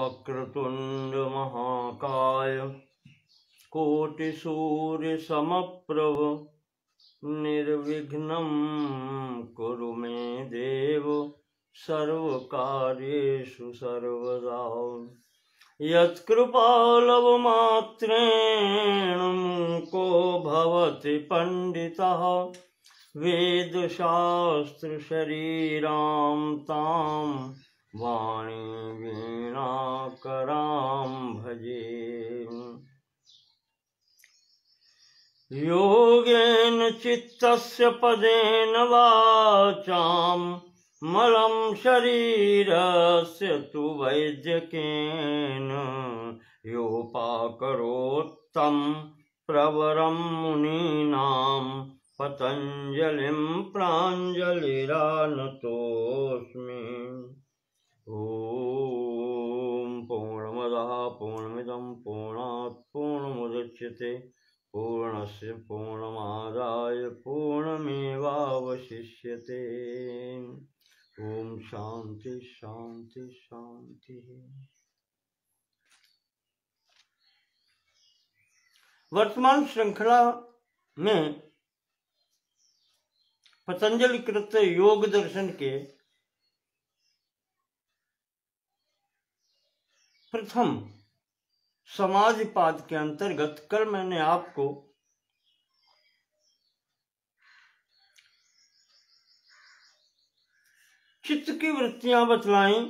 वक्रतुंड महाकाय कोटिसूर्य समप्रभ निर्विघ्नं कुरु मे देव सर्वकार्येषु सर्वदा। यत्कृपालवमात्रेण मूको भवति पंडितः वेदशास्त्रशरीरां तां वाणी वीणाकरां भजे। योगेन चित्तस्य पदेन वाचां मलं शरीरस्य तु वैद्यकेन योपाकरोत्तं प्रवरं मुनीनां पतञ्जलिं प्राञ्जलिरानतोऽस्मि। ॐ पूर्णमदः पूर्णमिदं पूर्णात् पूर्णमुदच्यते पूर्णस्य पूर्णमादाय पूर्णमेवावशिष्यते। ओम शांति शांति शांति। वर्तमान श्रृंखला में पतंजलि कृत योग दर्शन के प्रथम समाधिपाद के अंतर्गत कल मैंने आपको चित्त की वृत्तियां बतलाई।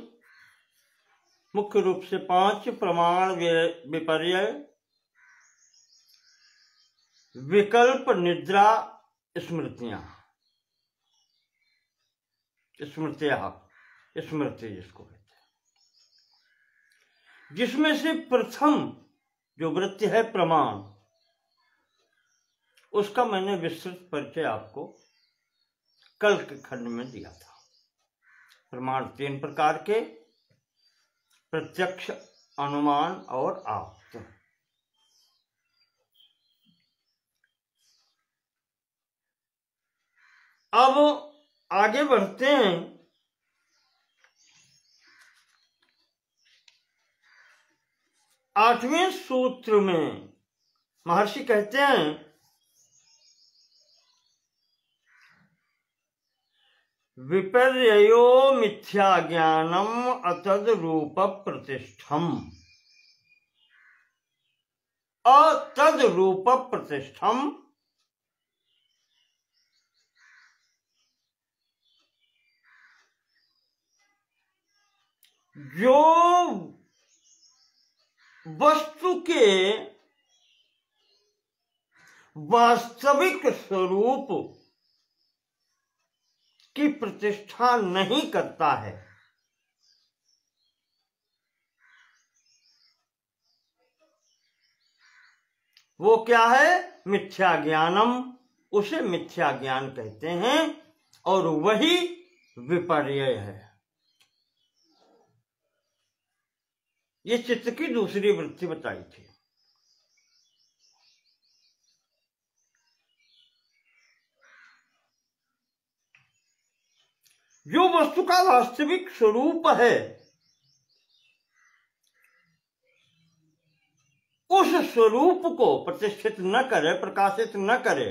मुख्य रूप से 5 प्रमाण विपर्य, विकल्प, निद्रा, स्मृतियां, स्मृति जिसको कहते हैं, जिसमें से प्रथम जो वृत्ति है प्रमाण, उसका मैंने विस्तृत परिचय आपको कल के खंड में दिया था। प्रमाण 3 प्रकार के, प्रत्यक्ष, अनुमान और आप्त। अब आगे बढ़ते हैं। आठवें सूत्र में महर्षि कहते हैं विपर्ययो मिथ्या ज्ञानम अतद रूप प्रतिष्ठम। अतद रूप प्रतिष्ठम जो वस्तु के वास्तविक स्वरूप की प्रतिष्ठा नहीं करता है, वो क्या है? मिथ्या ज्ञानम। उसे मिथ्या ज्ञान कहते हैं और वही विपर्य है। ये चित्त की दूसरी वृत्ति बताई थी। जो वस्तु का वास्तविक स्वरूप है, उस स्वरूप को प्रतिष्ठित न करे, प्रकाशित न करे,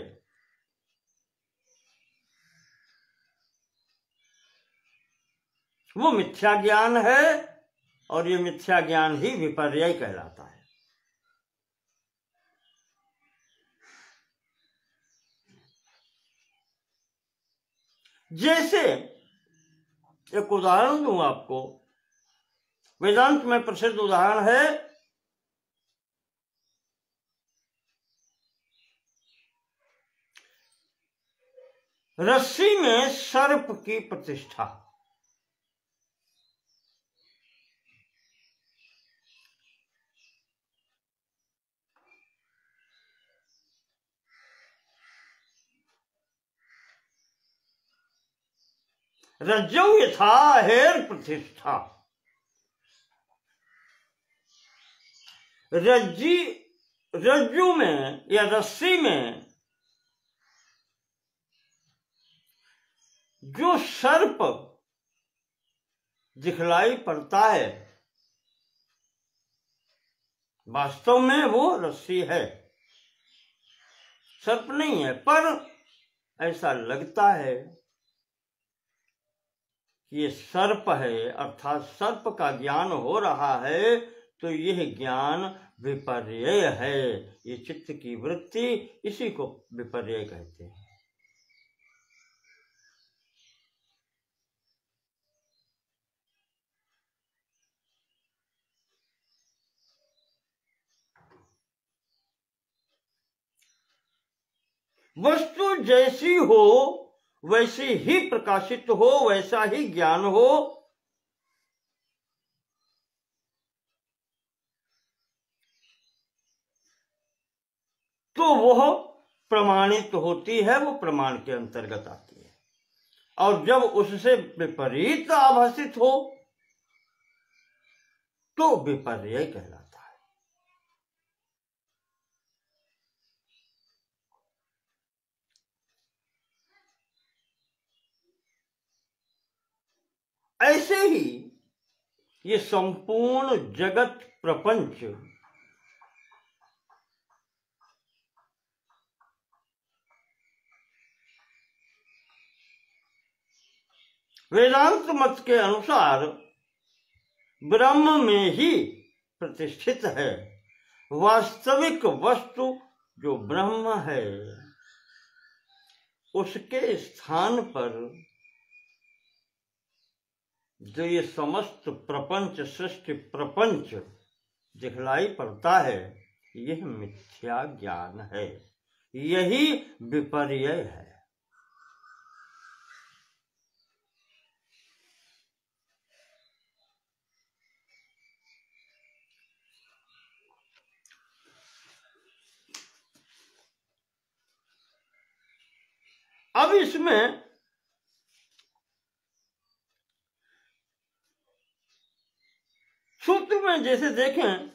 वो मिथ्या ज्ञान है और ये मिथ्या ज्ञान ही विपर्य कहलाता है। जैसे एक उदाहरण दूं आपको, वेदांत में प्रसिद्ध उदाहरण है रस्सी में सर्प की प्रतिष्ठा। रज्जौ यथा हेर प्रतिष्ठा। रज्जू में या रस्सी में जो सर्प दिखलाई पड़ता है, वास्तव में वो रस्सी है, सर्प नहीं है। पर ऐसा लगता है कि ये सर्प है, अर्थात सर्प का ज्ञान हो रहा है, तो यह ज्ञान विपर्यय है। ये चित्त की वृत्ति, इसी को विपर्यय कहते हैं। वस्तु जैसी हो वैसी ही प्रकाशित हो, वैसा ही ज्ञान हो, तो वह प्रमाणित होती है, वो प्रमाण के अंतर्गत आती है। और जब उससे विपरीत आभासित हो तो विपर्यय कहलाता है। ऐसे ही ये संपूर्ण जगत प्रपंच वेदांत मत के अनुसार ब्रह्म में ही प्रतिष्ठित है। वास्तविक वस्तु जो ब्रह्म है, उसके स्थान पर जो ये समस्त प्रपंच, सृष्टि प्रपंच दिखलाई पड़ता है, यह मिथ्या ज्ञान है, यही विपर्यय है। अब इसमें सूत्र में जैसे देखें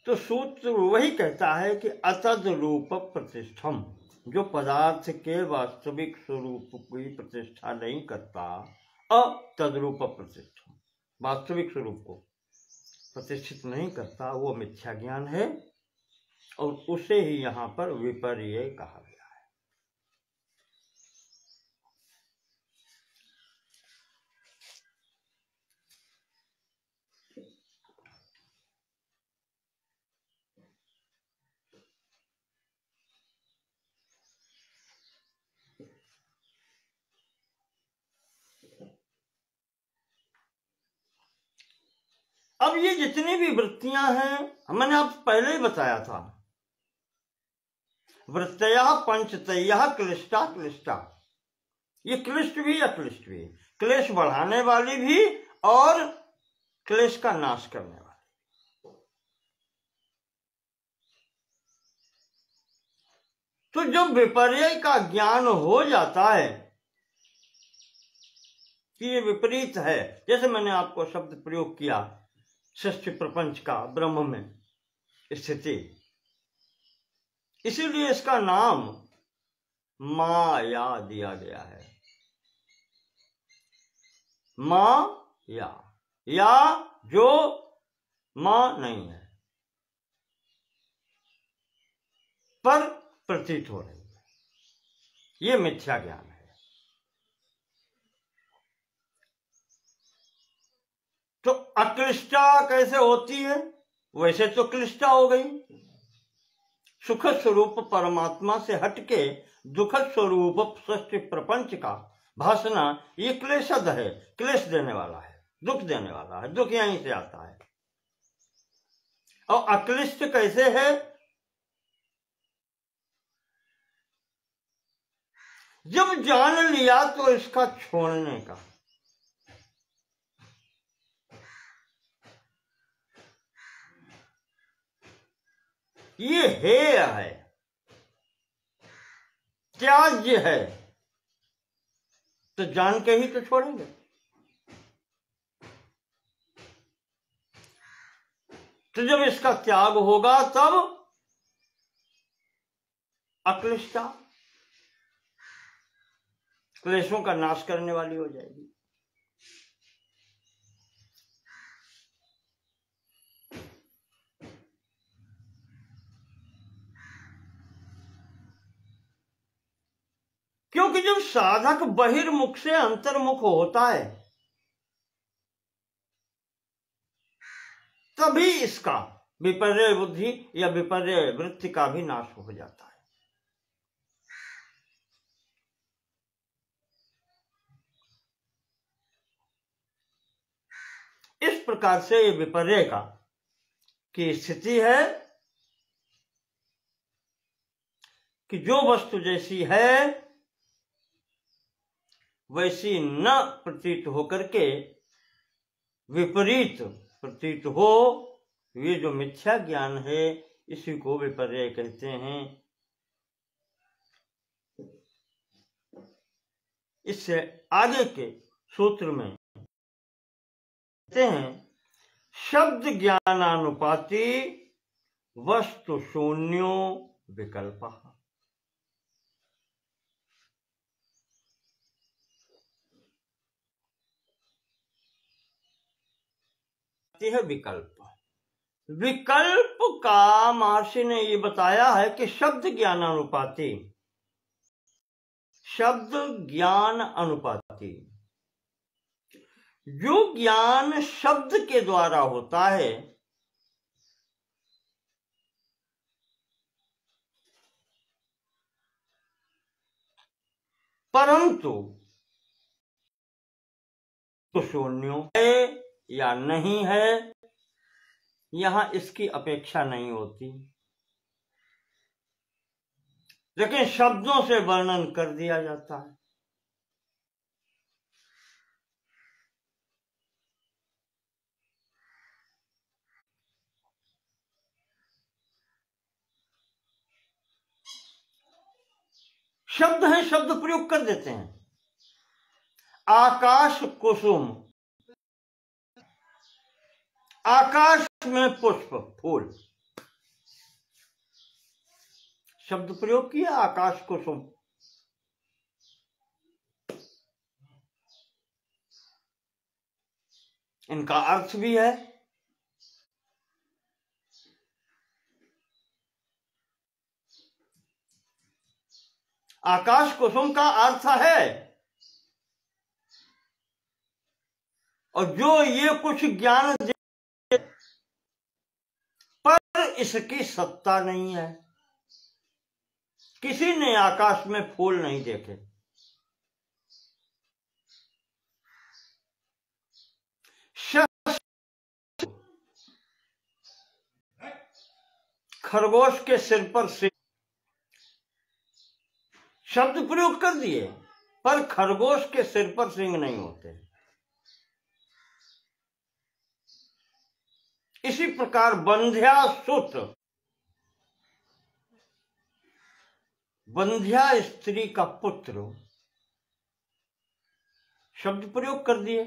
तो सूत्र वही कहता है कि अतद रूप प्रतिष्ठम, जो पदार्थ के वास्तविक स्वरूप की प्रतिष्ठा नहीं करता, अतद्रूप प्रतिष्ठम, वास्तविक स्वरूप को प्रतिष्ठित नहीं करता, वो मिथ्या ज्ञान है। और उसे ही यहाँ पर विपर्यय कहा गया है। अब ये जितनी भी वृत्तियां हैं, मैंने आपको पहले ही बताया था, वृत्तया पंचतया क्लिष्टा क्लिष्टा, ये क्लिष्ट भी अक्लिष्ट भी, क्लेश बढ़ाने वाली भी और क्लेश का नाश करने वाली। तो जब विपर्यय का ज्ञान हो जाता है कि ये विपरीत है, जैसे मैंने आपको शब्द प्रयोग किया सृष्टि प्रपंच का ब्रह्म में स्थिति, इसीलिए इसका नाम माया दिया गया है। माया, या जो मां नहीं है पर प्रतीत हो रही है, ये मिथ्या ज्ञान है। तो अक्लिष्टा कैसे होती है? वैसे तो क्लिष्टा हो गई। सुख स्वरूप परमात्मा से हटके दुख स्वरूप सृष्टि प्रपंच का भासना, ये क्लेशद है, क्लेश देने वाला है, दुख देने वाला है, दुख यहीं से आता है। और अक्लिष्ट कैसे है? जब जान लिया तो इसका छोड़ने का, ये हेय है, त्याज्य है, तो जान के ही तो छोड़ेंगे। तो जब इसका त्याग होगा तब अक्लिष्टा, क्लेशों का नाश करने वाली हो जाएगी। क्योंकि जब साधक बहिर्मुख से अंतर्मुख होता है तभी इसका विपर्य बुद्धि या विपर्य वृत्ति का भी नाश हो जाता है। इस प्रकार से ये विपर्य का की स्थिति है कि जो वस्तु जैसी है वैसी न प्रतीत होकर के विपरीत प्रतीत हो, ये जो मिथ्या ज्ञान है इसी को विपर्य कहते हैं। इससे आगे के सूत्र में कहते हैं शब्द ज्ञानानुपाती वस्तु शून्यो विकल्पः। है विकल्प। विकल्प का महर्षि ने ये बताया है कि शब्द ज्ञानानुपाती, शब्द ज्ञान अनुपाती, जो ज्ञान शब्द के द्वारा होता है परंतु तो शून्य है या नहीं है यहां इसकी अपेक्षा नहीं होती, लेकिन शब्दों से वर्णन कर दिया जाता है। शब्द है, शब्द प्रयोग कर देते हैं। आकाश कुसुम, आकाश में पुष्प फूल, शब्द प्रयोग किया आकाश कुसुम। इनका अर्थ भी है। आकाश कुसुम का अर्थ है और जो ये कुछ ज्ञान पर इसकी सत्ता नहीं है। किसी ने आकाश में फूल नहीं देखे, खरगोश के सिर पर सिंह, शब्द प्रयोग कर दिए पर खरगोश के सिर पर सिंह नहीं होते। इसी प्रकार बंध्या सुत, बंध्या स्त्री का पुत्र, शब्द प्रयोग कर दिए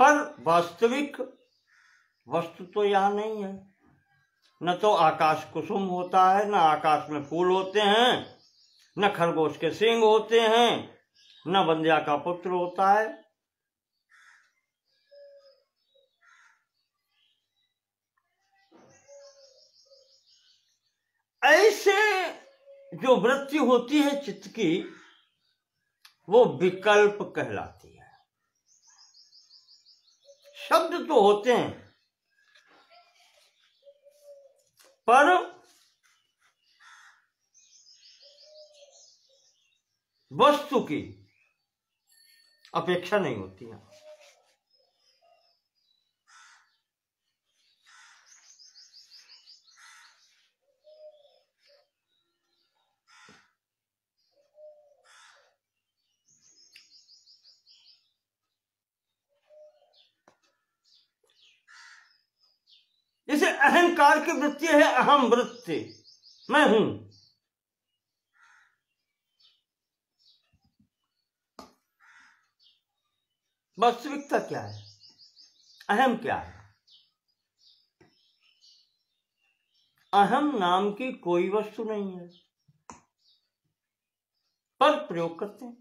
पर वास्तविक वस्तु तो यहां नहीं है। न तो आकाश कुसुम होता है, न आकाश में फूल होते हैं, न खरगोश के सींग होते हैं, न बंध्या का पुत्र होता है। ऐसे जो वृत्ति होती है चित्त की वो विकल्प कहलाती है। शब्द तो होते हैं पर वस्तु की अपेक्षा नहीं होती है। जैसे अहंकार की वृत्ति है, अहम वृत्ति, मैं हूं। वास्तविकता क्या है? अहम क्या है? अहम नाम की कोई वस्तु नहीं है। पर प्रयोग करते हैं।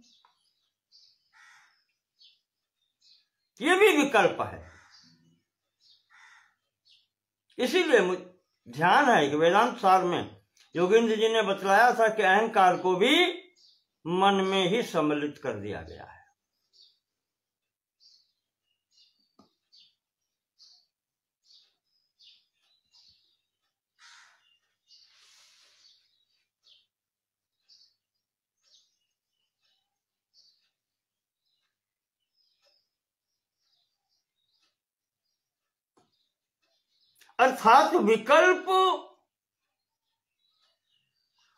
ये भी विकल्प है। इसीलिए ध्यान है कि वेदांत सार में योगेंद्र जी ने बतलाया था कि अहंकार को भी मन में ही सम्मिलित कर दिया गया है। अर्थात विकल्प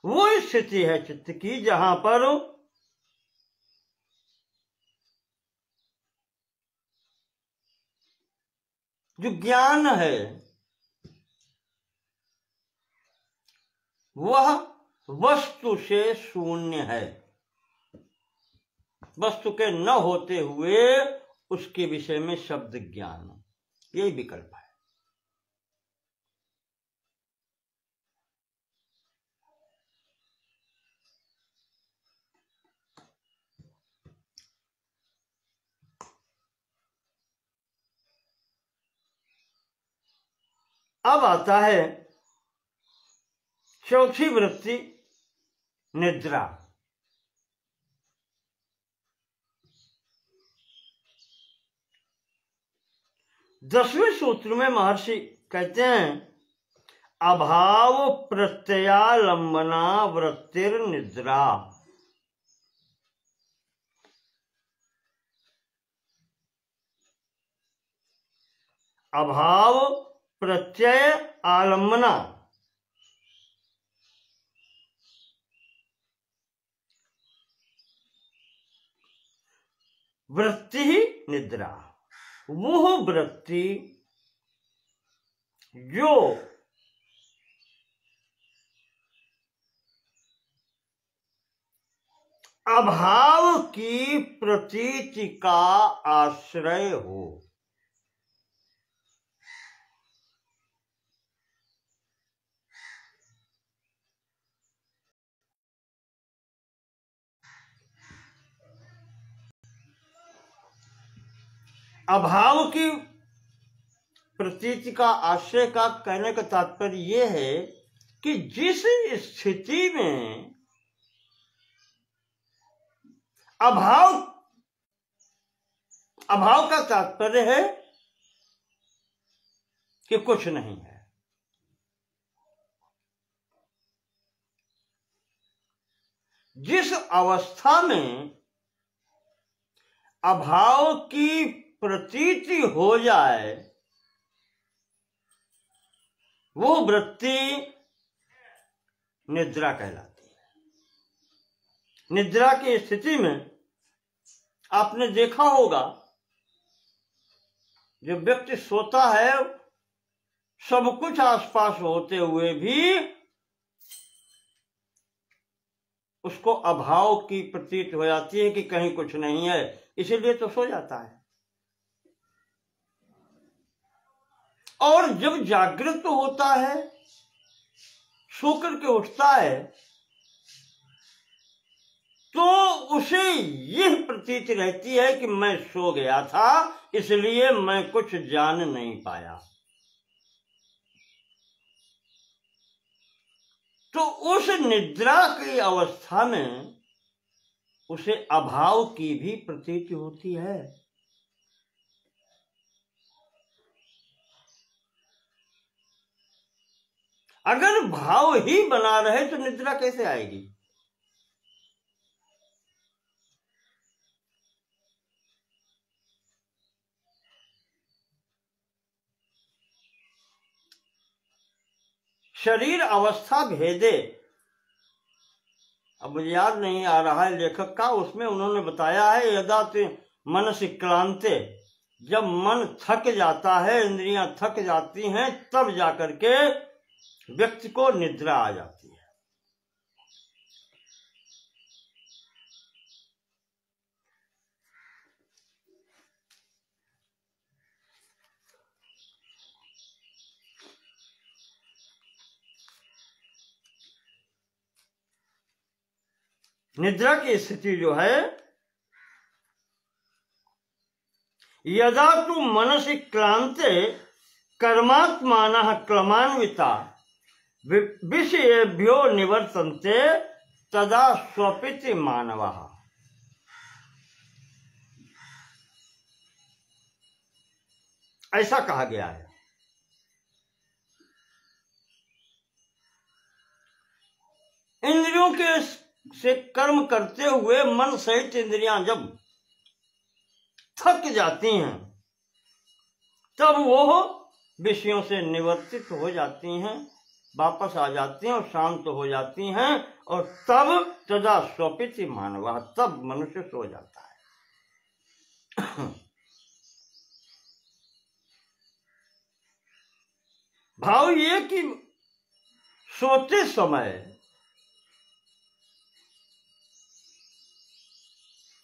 वो स्थिति है चित्त की जहां पर जो ज्ञान है वह वस्तु से शून्य है, वस्तु के न होते हुए उसके विषय में शब्द ज्ञान, यही विकल्प है। अब आता है चौथी वृत्ति, निद्रा। दसवें सूत्र में महर्षि कहते हैं अभाव प्रत्ययालंबना वृत्तिर निद्रा। अभाव प्रत्यय आलंबना वृत्ति ही निद्रा। वह वृत्ति जो अभाव की प्रतीति का आश्रय हो। अभाव की प्रतीति का आश्रय का कहने का तात्पर्य यह है कि जिस स्थिति में अभाव का तात्पर्य है कि कुछ नहीं है, जिस अवस्था में अभाव की प्रतीति हो जाए वो वृत्ति निद्रा कहलाती है। निद्रा की स्थिति में आपने देखा होगा जब व्यक्ति सोता है सब कुछ आसपास होते हुए भी उसको अभाव की प्रतीत हो जाती है कि कहीं कुछ नहीं है, इसीलिए तो सो जाता है। और जब जागृत होता है, सो करके उठता है, तो उसे यह प्रतीति रहती है कि मैं सो गया था इसलिए मैं कुछ जान नहीं पाया। तो उस निद्रा की अवस्था में उसे अभाव की भी प्रतीति होती है। अगर भाव ही बना रहे तो निद्रा कैसे आएगी? शरीर अवस्था भेदे, अब मुझे याद नहीं आ रहा है लेखक का, उसमें उन्होंने बताया है यदा मनसि क्लांते, जब मन थक जाता है, इंद्रियां थक जाती हैं, तब जाकर के व्यक्ति को निद्रा आ जाती है। निद्रा की स्थिति जो है, यदा तु मनसि क्लांते कर्मात्मानः क्लमान्विता विषयेभ्यो निवर्तन्ते तदा स्वपिति मानवः। ऐसा कहा गया है। इंद्रियों के से कर्म करते हुए मन सहित इंद्रियां जब थक जाती हैं, तब वो विषयों से निवर्तित हो जाती हैं, वापस आ जाती हैं और शांत हो जाती हैं, और तब तदा स्वपिति मानव, तब मनुष्य सो जाता है। भाव ये कि सोते समय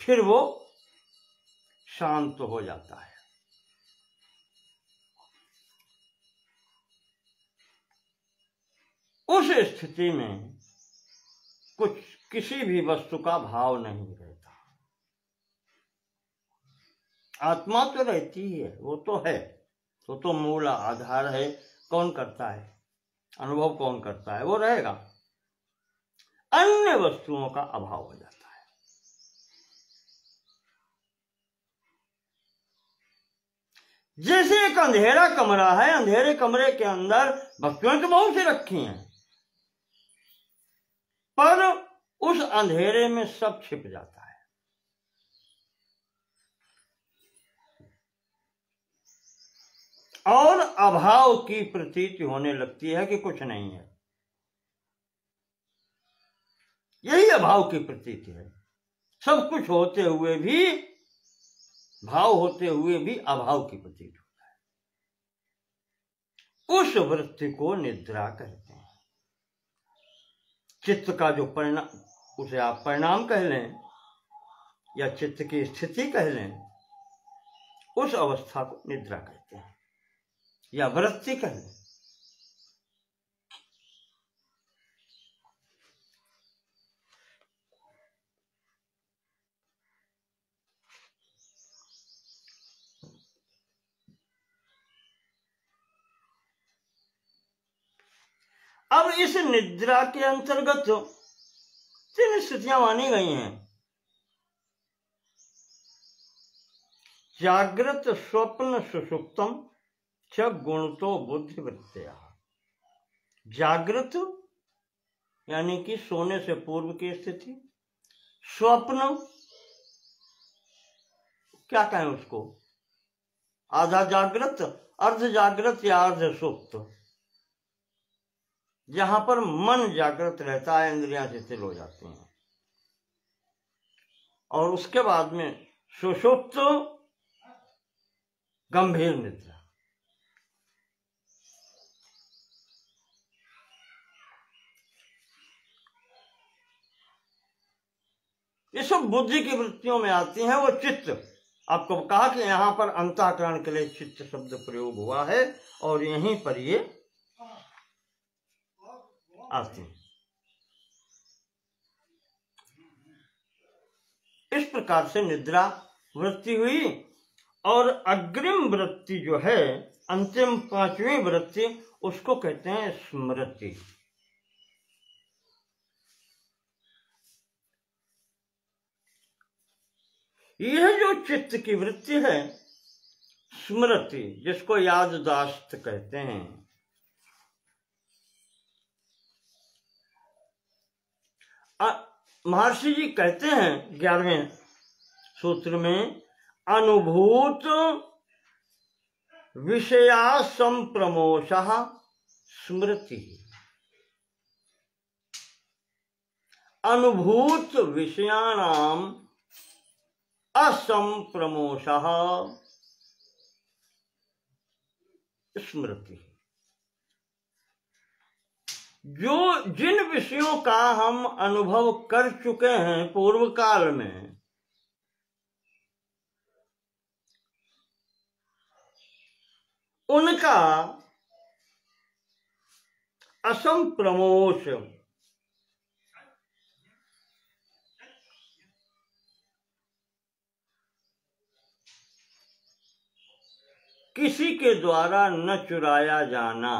फिर वो शांत हो जाता है। उस स्थिति में कुछ किसी भी वस्तु का भाव नहीं रहता। आत्मा तो रहती ही है, वो तो है, वो तो मूल आधार है। कौन करता है अनुभव, कौन करता है, वो रहेगा। अन्य वस्तुओं का अभाव हो जाता है। जैसे एक अंधेरा कमरा है, अंधेरे कमरे के अंदर वस्तुएं तो बहुत सी रखी हैं, पर उस अंधेरे में सब छिप जाता है। और अभाव की प्रतीति होने लगती है कि कुछ नहीं है। यही अभाव की प्रतीति है। सब कुछ होते हुए भी, भाव होते हुए भी अभाव की प्रतीति होता है। उस वृत्ति को निद्रा कहते हैं। चित्त का जो परिणाम, उसे आप परिणाम कह लें या चित्त की स्थिति कह लें, उस अवस्था को निद्रा कहते हैं या वृत्ति कह लें। अब इस निद्रा के अंतर्गत 3 स्थितियां मानी गई हैं। जागृत स्वप्न सुषुप्तम च गुणतो बुद्धि वृत्तया। जागृत यानी कि सोने से पूर्व की स्थिति, स्वप्न क्या कहें उसको, आधा जागृत, अर्ध जागृत या अर्ध सुप्त, जहां पर मन जागृत रहता है, इंद्रियां शिथिल हो जाती हैं। और उसके बाद में सुषुप्त, गंभीर निद्रा। ये सब बुद्धि की वृत्तियों में आती हैं। वो चित्त, आपको कहा कि यहां पर अंतःकरण के लिए चित्त शब्द प्रयोग हुआ है, और यहीं पर ये आती हैं। इस प्रकार से निद्रा वृत्ति हुई। और अग्रिम वृत्ति जो है, अंतिम 5वीं वृत्ति, उसको कहते हैं स्मृति। यह जो चित्त की वृत्ति है, स्मृति, जिसको याददाश्त कहते हैं, महर्षि जी कहते हैं 11वें सूत्र में, अनुभूत विषया संप्रमोषः स्मृति। अनुभूत विषयाणाम असंप्रमोषः स्मृति। जो जिन विषयों का हम अनुभव कर चुके हैं पूर्व काल में, उनका असंप्रमोष किसी के द्वारा न चुराया जाना,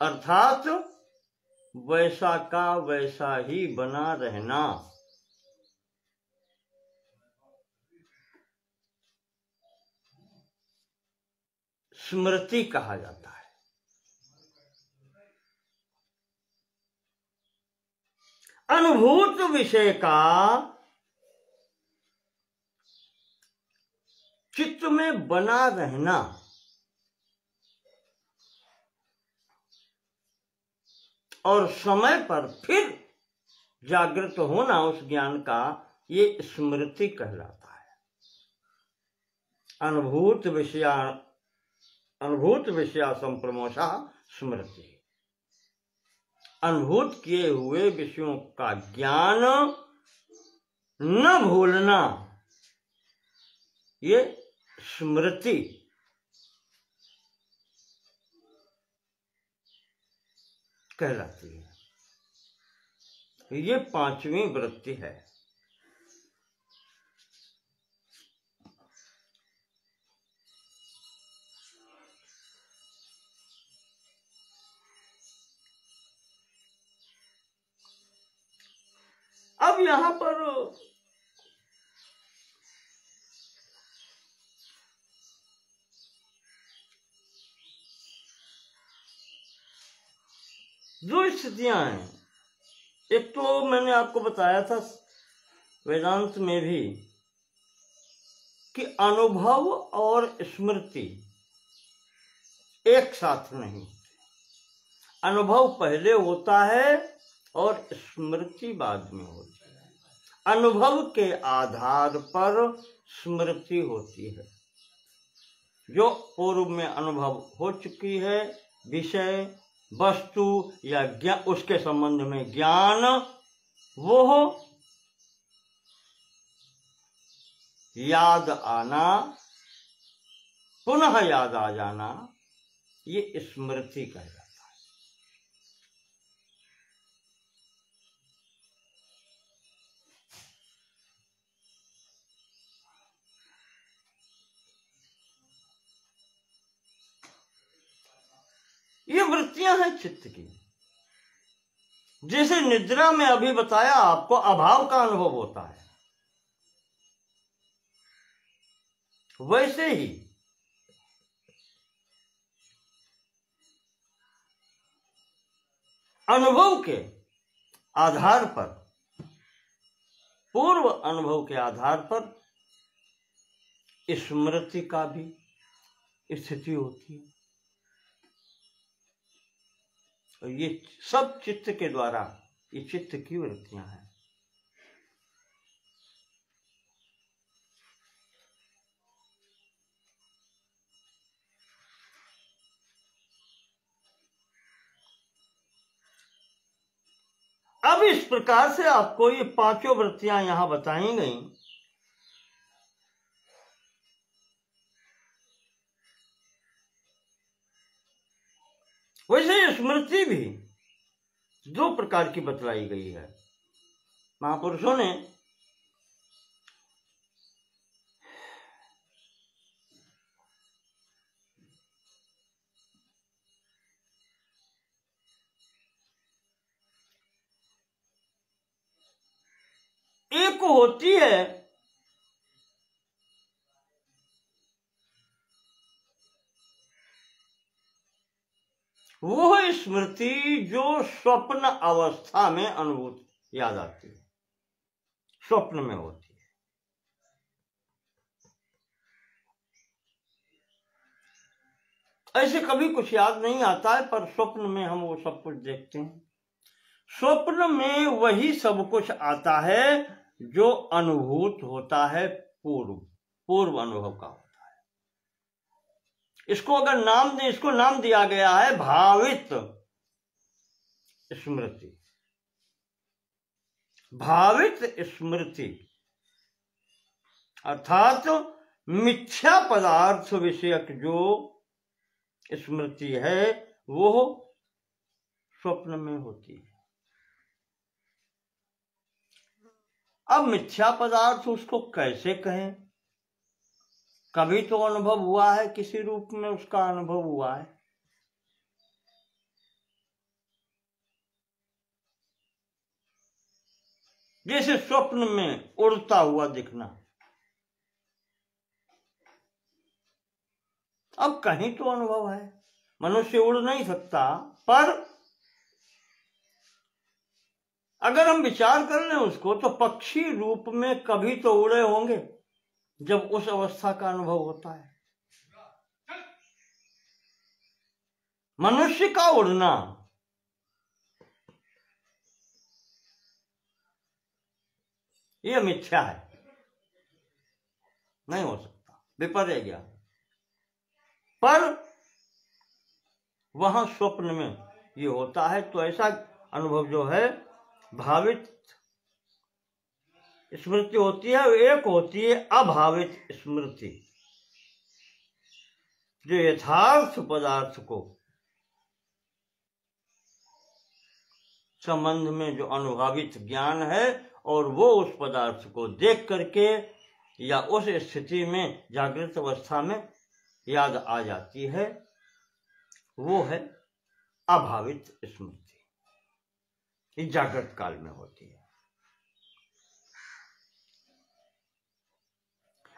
अर्थात वैसा का वैसा ही बना रहना। स्मृति कहा जाता है। अनुभूत विषय का चित्त में बना रहना और समय पर फिर जागृत होना उस ज्ञान का, ये स्मृति कहलाता है। अनुभूत विषया संप्रमोषा स्मृति। अनुभूत किए हुए विषयों का ज्ञान न भूलना, ये स्मृति कहलाती है। ये पांचवी वृत्ति है। अब यहां पर दो स्थितियां हैं। एक तो मैंने आपको बताया था वेदांत में भी कि अनुभव और स्मृति एक साथ नहीं, अनुभव पहले होता है और स्मृति बाद में होती है। अनुभव के आधार पर स्मृति होती है। जो पूर्व में अनुभव हो चुकी है, विषय, वस्तु या ज्ञान, उसके संबंध में ज्ञान, वो याद आना, पुनः याद आ जाना, ये स्मृति कहलाता है। ये वृत्तियां हैं चित्त की। जैसे निद्रा में अभी बताया आपको अभाव का अनुभव होता है, वैसे ही अनुभव के आधार पर, पूर्व अनुभव के आधार पर स्मृति का भी स्थिति होती है। और ये सब चित्त के द्वारा, ये चित्त की वृत्तियां हैं। अब इस प्रकार से आपको ये पांचों वृत्तियां यहां बताई गई। वैसे स्मृति भी दो प्रकार की बतलाई गई है। महापुरुषों ने एक होती है वो स्मृति जो स्वप्न अवस्था में अनुभूत याद आती है, स्वप्न में होती है। ऐसे कभी कुछ याद नहीं आता है, पर स्वप्न में हम वो सब कुछ देखते हैं। स्वप्न में वही सब कुछ आता है जो अनुभूत होता है, पूर्व अनुभव का होता है। इसको अगर नाम दें, इसको नाम दिया गया है भावित स्मृति। भावित स्मृति अर्थात मिथ्या पदार्थ विषयक जो स्मृति है वो स्वप्न में होती है। अब मिथ्या पदार्थ उसको कैसे कहें? कभी तो अनुभव हुआ है, किसी रूप में उसका अनुभव हुआ है। जैसे स्वप्न में उड़ता हुआ दिखना। अब कहीं तो अनुभव है। मनुष्य उड़ नहीं सकता, पर अगर हम विचार कर लें उसको, तो पक्षी रूप में कभी तो उड़े होंगे जब उस अवस्था का अनुभव होता है। मनुष्य का उड़ना यह मिथ्या है, नहीं हो सकता, विपर्य ज्ञान। पर वहां स्वप्न में ये होता है। तो ऐसा अनुभव जो है, भावित स्मृति होती है, एक होती है अभावित स्मृति, जो यथार्थ पदार्थ को संबंध में जो अनुभावित ज्ञान है, और वो उस पदार्थ को देख करके या उस स्थिति में जागृत अवस्था में याद आ जाती है, वो है अभावित स्मृति। ये जागृत काल में होती है।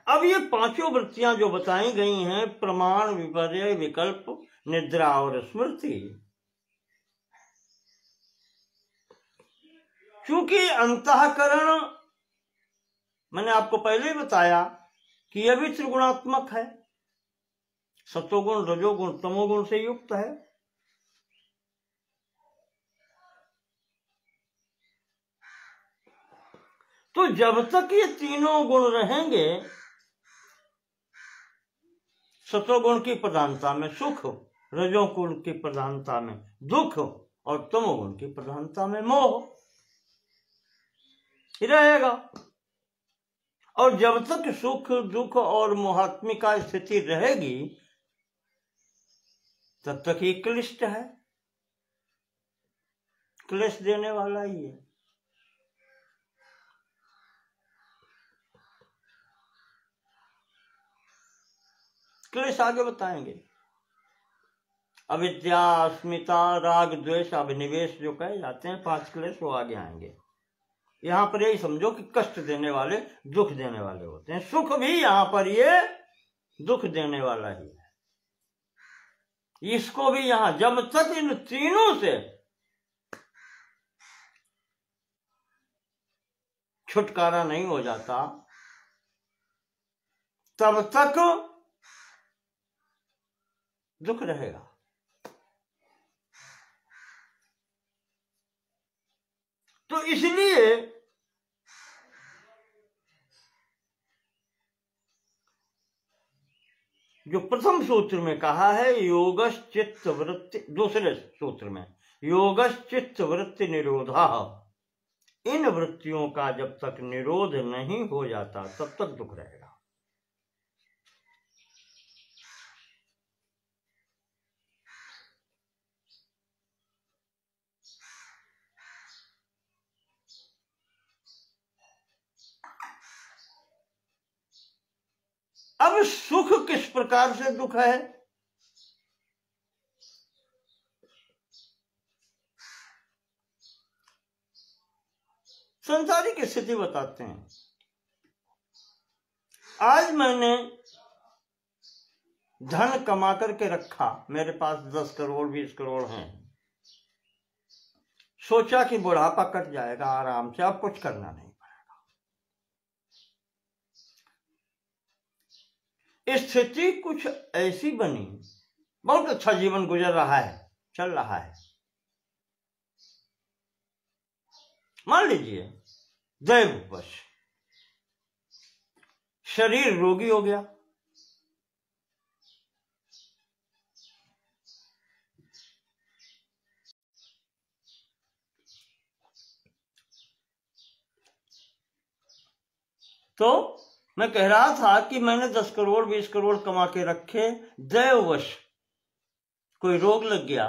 अब ये पांचों वृत्तियां जो बताई गई हैं, प्रमाण, विपर्य, विकल्प, निद्रा और स्मृति, चूंकि अंतःकरण, मैंने आपको पहले ही बताया कि यह भी त्रिगुणात्मक है, सतोगुण, रजोगुण, तमोगुण से युक्त है। तो जब तक ये तीनों गुण रहेंगे, सतोगुण की प्रधानता में सुख, रजोगुण की प्रधानता में दुख और तमोगुण की प्रधानता में मोह रहेगा। और जब तक सुख, दुख और मोहात्मिका स्थिति रहेगी, तब तक ये क्लिष्ट है, क्लेश देने वाला ही है। क्लेश आगे बताएंगे। अविद्या, अस्मिता, राग, द्वेष, अभिनिवेश जो कहे जाते हैं, 5 क्लेश, वो आगे आएंगे। यहां पर यही समझो कि कष्ट देने वाले, दुख देने वाले होते हैं। सुख भी यहां पर ये दुख देने वाला ही है। इसको भी यहां, जब तक इन तीनों से छुटकारा नहीं हो जाता, तब तक दुख रहेगा। तो इसलिए जो प्रथम सूत्र में कहा है, योगश्चित्त वृत्ति, दूसरे सूत्र में योगश्चित्त वृत्ति निरोधा, इन वृत्तियों का जब तक निरोध नहीं हो जाता, तब तक दुख रहेगा। अब सुख किस प्रकार से दुख है? संसारिक स्थिति बताते हैं। आज मैंने धन कमा करके रखा, मेरे पास 10 करोड़ 20 करोड़ हैं। सोचा कि बुढ़ापा कट जाएगा आराम से, अब कुछ करना नहीं पड़ेगा। स्थिति कुछ ऐसी बनी, बहुत अच्छा जीवन गुजर रहा है, चल रहा है। मान लीजिए दैववश शरीर रोगी हो गया, तो मैं कह रहा था कि मैंने 10 करोड़ 20 करोड़ कमा के रखे, दैववश कोई रोग लग गया,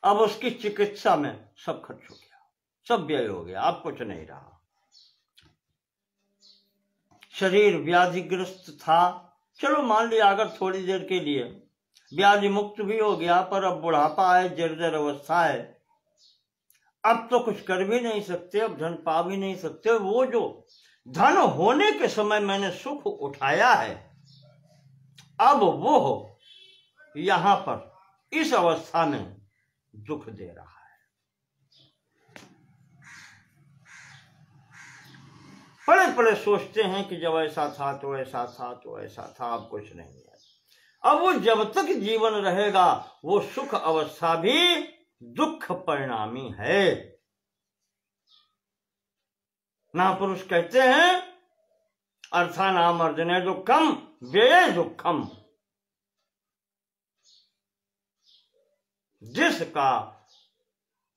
अब उसकी चिकित्सा में सब खर्च हो गया, सब व्यय हो गया, अब कुछ नहीं रहा। शरीर व्याधिग्रस्त था, चलो मान लिया अगर थोड़ी देर के लिए व्याधि मुक्त भी हो गया, पर अब बुढ़ापा है, जर्जर अवस्था है, अब तो कुछ कर भी नहीं सकते, अब धन पा भी नहीं सकते। वो जो धन होने के समय मैंने सुख उठाया है, अब वो यहां पर इस अवस्था में दुख दे रहा है। बड़े बड़े सोचते हैं कि जब ऐसा था तो ऐसा था तो ऐसा था, अब कुछ नहीं है। अब वो जब तक जीवन रहेगा वो सुख अवस्था भी दुख परिणामी है। महापुरुष कहते हैं अर्थानाम अर्जने दुखम व्यय दुखम, जिसका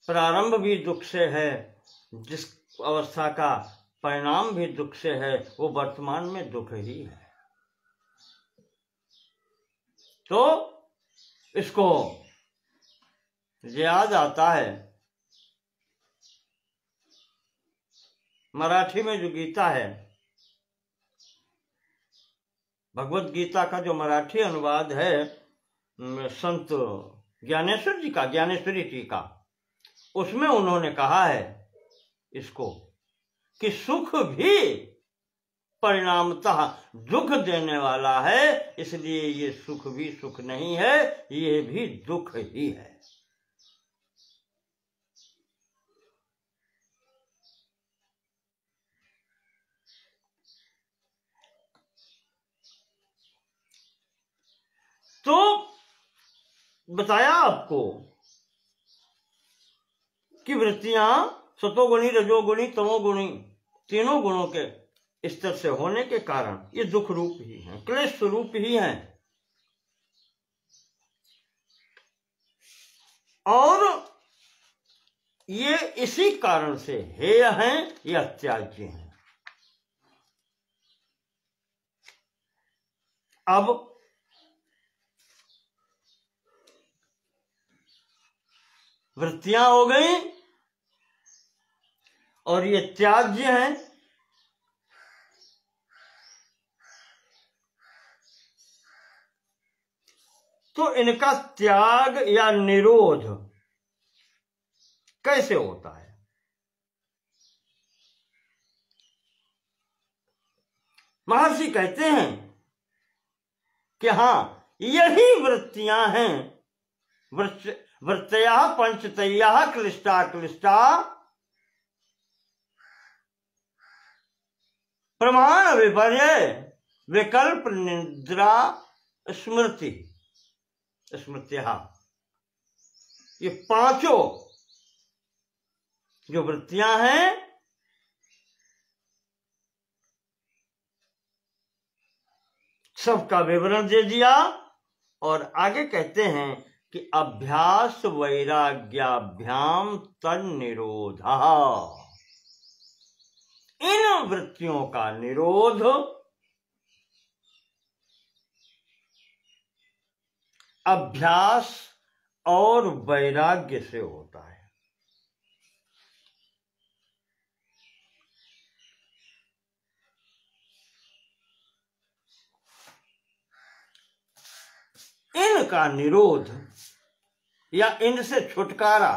प्रारंभ भी दुख से है, जिस अवस्था का परिणाम भी दुख से है, वो वर्तमान में दुख ही है। तो इसको याद आता है, मराठी में जो गीता है, भगवत गीता का जो मराठी अनुवाद है संत ज्ञानेश्वर जी का, ज्ञानेश्वरी जी का, उसमें उन्होंने कहा है इसको कि सुख भी परिणामतः दुख देने वाला है, इसलिए ये सुख भी सुख नहीं है, ये भी दुख ही है। तो बताया आपको कि वृत्तियां सतोगुणी, रजोगुणी, तमोगुणी, तीनों गुणों के स्तर से होने के कारण ये दुख रूप ही हैं, क्लेश स्वरूप ही हैं। और ये इसी कारण से हेय हैं या त्याज्य हैं। अब वृत्तियां हो गई और ये त्याज्य हैं। तो इनका त्याग या निरोध कैसे होता है? महर्षि कहते हैं कि हां, यही वृत्तियां हैं, वृत्तया पंचतया क्लिष्टा क्लिष्टा प्रमाण विपर्य विकल्प निद्रा स्मृति स्मृत्या, ये पांचों जो वृत्तियां हैं सबका विवरण दे दिया। और आगे कहते हैं कि अभ्यास वैराग्याभ्याम तन्निरोध, इन वृत्तियों का निरोध अभ्यास और वैराग्य से होता है। इनका निरोध या इनसे छुटकारा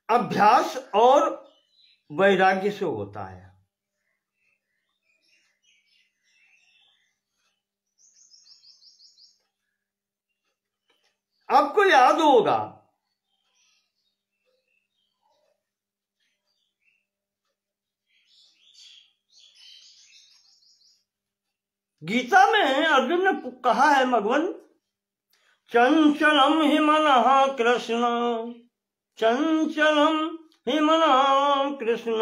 अभ्यास और वैराग्य से होता है। आपको याद होगा गीता में अर्जुन ने कहा है, भगवान चंचलम हि मनः कृष्ण, चंचलम हि मनः कृष्ण,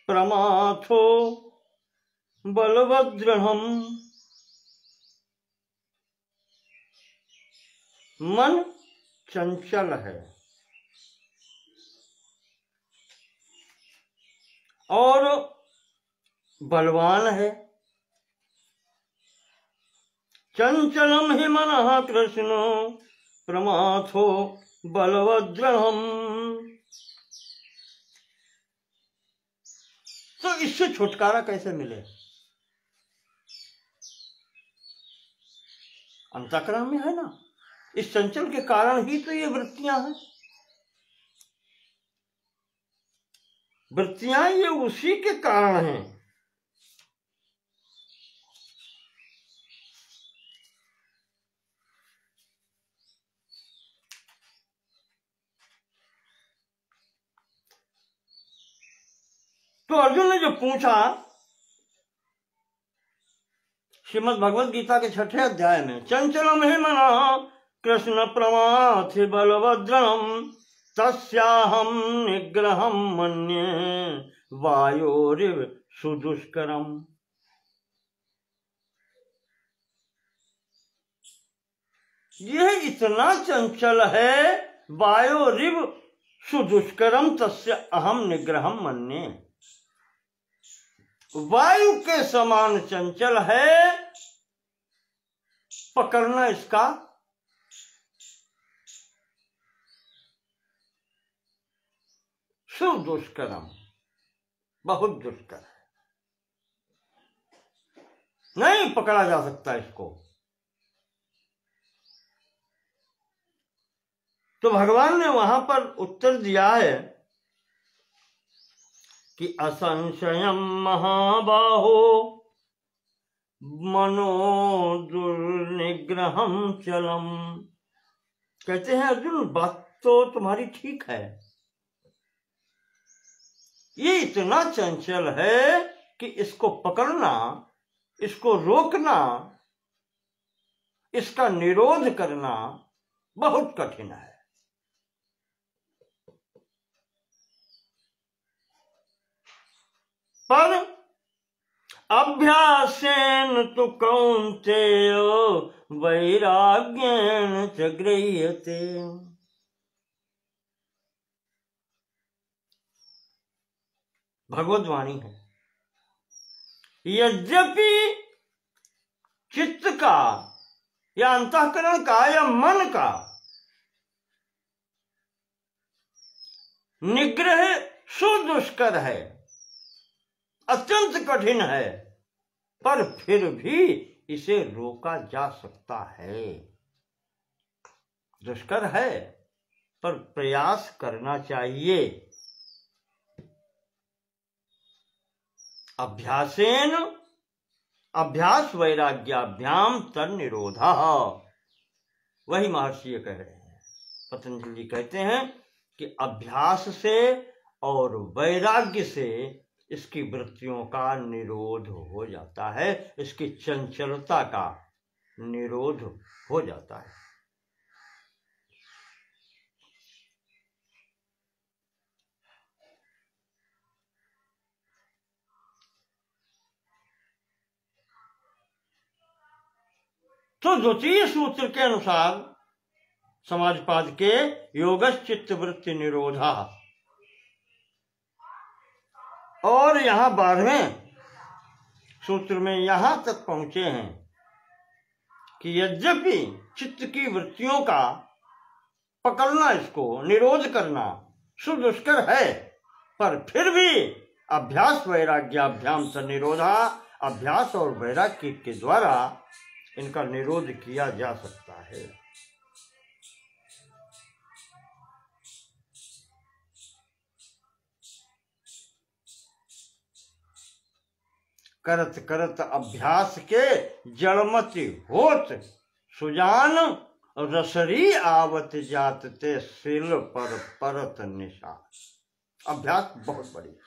प्रमाथो बलवदृढ़म्। मन चंचल है और बलवान है। चंचलम हि मनः कृष्ण प्रमाथो बलवदृढ़म्। तो इससे छुटकारा कैसे मिले? अंतःकरण में है ना, इस चंचल के कारण ही तो ये वृत्तियां हैं। वृत्तियां ये उसी के कारण हैं। तो अर्जुन ने जो पूछा, श्रीमद् भगवद गीता के 6ठे अध्याय में, चंचलम हि मनः कृष्ण प्रमाथि बलभद्रम तस्याहम निग्रहम मन्ये वायोरिव सुदुष्करम। यह इतना चंचल है, वायोरिव सुदुष्करम तस्य अहम निग्रहम मन्ये, वायु के समान चंचल है, पकड़ना इसका सुदुष्करम, बहुत दुष्कर है, नहीं पकड़ा जा सकता इसको। तो भगवान ने वहां पर उत्तर दिया है कि असंशयम महाबाहो मनो दुर्निग्रहम चलम। कहते हैं अर्जुन, बात तो तुम्हारी ठीक है, ये इतना चंचल है कि इसको पकड़ना, इसको रोकना, इसका निरोध करना बहुत कठिन है। पर अभ्यासेन तु कौन्तेय वैराग्येन च गृह्यते। भगवद्वाणी है, यद्यपि चित्त का या अंतःकरण का या मन का निग्रह सुदुष्कर है, अत्यंत कठिन है, पर फिर भी इसे रोका जा सकता है। दुष्कर है पर प्रयास करना चाहिए। अभ्यासेन, अभ्यास वैराग्याभ्याम तन्निरोधा, वही महर्षि ये कह रहे हैं। पतंजलि कहते हैं कि अभ्यास से और वैराग्य से इसकी वृत्तियों का निरोध हो जाता है, इसकी चंचलता का निरोध हो जाता है। तो द्वितीय सूत्र के अनुसार समाजपाद के योगश्चित्त वृत्ति निरोधा, और यहां 12वें सूत्र में यहां तक पहुंचे हैं कि यद्यपि चित्त की वृत्तियों का पकड़ना, इसको निरोध करना सुदुष्कर है, पर फिर भी अभ्यास वैराग्याभ्याम से निरोधा, अभ्यास और वैराग्य के द्वारा इनका निरोध किया जा सकता है। करत करत अभ्यास के जड़मति होत सुजान, रसरी आवत जात ते सिल पर परत निशा। अभ्यास बहुत बड़ी चीज,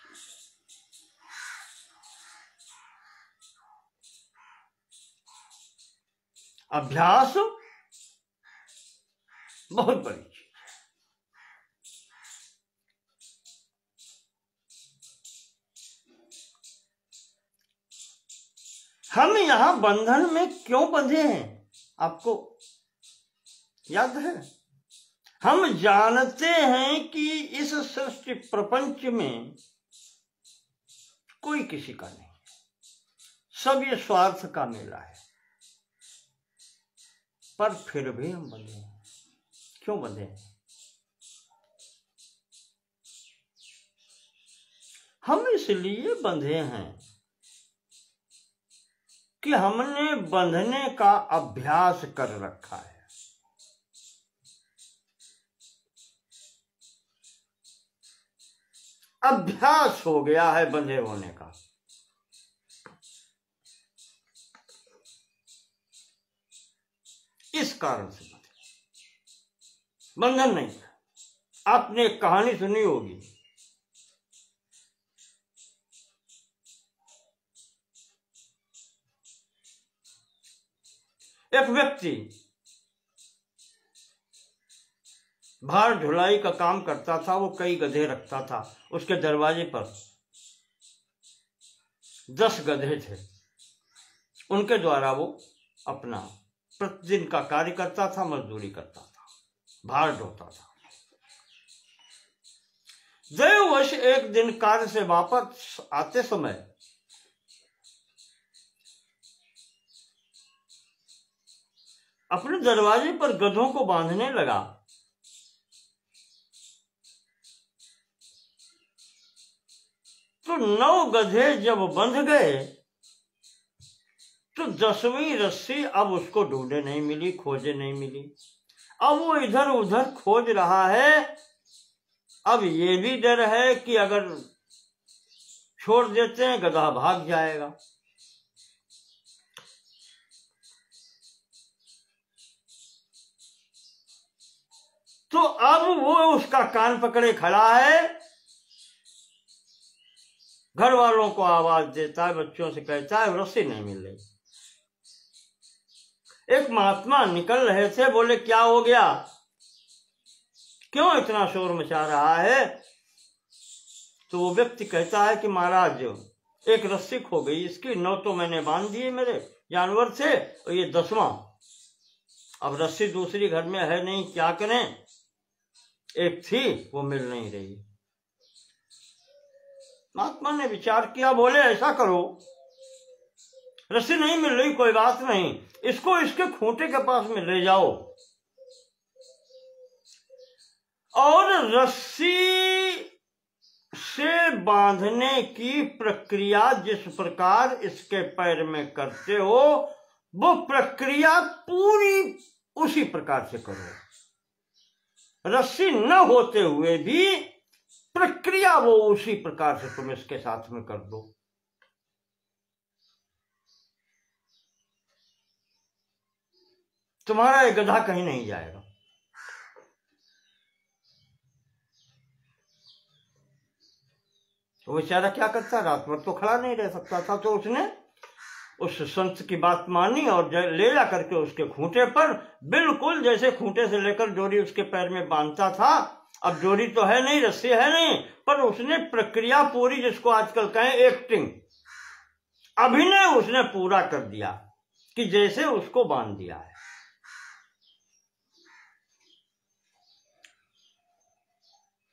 अभ्यास बहुत बड़ी चीज। हम यहां बंधन में क्यों बंधे हैं, आपको याद है? हम जानते हैं कि इस सृष्टि प्रपंच में कोई किसी का नहीं, सब ये स्वार्थ का मेला है, पर फिर भी हम बंधे हैं। क्यों बंधे हैं? हम इसलिए बंधे हैं कि हमने बंधने का अभ्यास कर रखा है। अभ्यास हो गया है बंधे होने का। इस कारण से बंधन नहीं है। आपने एक कहानी सुनी होगी, एक व्यक्ति भार ढुलाई का काम करता था। वो कई गधे रखता था। उसके दरवाजे पर 10 गधे थे। उनके द्वारा वो अपना प्रतिदिन का कार्य करता था, मजदूरी करता था, भार ढोता था। दैववश एक दिन कार्य से वापस आते समय अपने दरवाजे पर गधों को बांधने लगा। तो 9 गधे जब बंध गए तो 10वीं रस्सी अब उसको ढूंढे नहीं मिली, खोजे नहीं मिली। अब वो इधर उधर खोज रहा है। अब ये भी डर है कि अगर छोड़ देते हैं गधा भाग जाएगा। तो अब वो उसका कान पकड़े खड़ा है, घर वालों को आवाज देता है, बच्चों से कहता है रस्सी नहीं मिल रही। एक महात्मा निकल रहे थे, बोले क्या हो गया, क्यों इतना शोर मचा रहा है? तो वो व्यक्ति कहता है कि महाराज एक रस्सी खो गई, इसकी 9 तो मैंने बांध दिए मेरे जानवर से, और ये 10वां, अब रस्सी दूसरी घर में है नहीं, क्या करें? एक थी वो मिल नहीं रही। महात्मा ने विचार किया, बोले ऐसा करो, रस्सी नहीं मिल रही कोई बात नहीं, इसको इसके खूंटे के पास में ले जाओ और रस्सी से बांधने की प्रक्रिया जिस प्रकार इसके पैर में करते हो वो प्रक्रिया पूरी उसी प्रकार से करो। रस्सी न होते हुए भी प्रक्रिया वो उसी प्रकार से तुम इसके साथ में कर दो। तुम्हारा ये गधा कहीं नहीं जाएगा। तो बेचारा क्या करता, रात भर तो खड़ा नहीं रह सकता था, तो उसने उस संत की बात मानी और ले जा करके उसके खूंटे पर, बिल्कुल जैसे खूंटे से लेकर डोरी उसके पैर में बांधता था। अब डोरी तो है नहीं, रस्सी है नहीं, पर उसने प्रक्रिया पूरी, जिसको आजकल कहें एक्टिंग, अभिनय उसने पूरा कर दिया कि जैसे उसको बांध दिया है।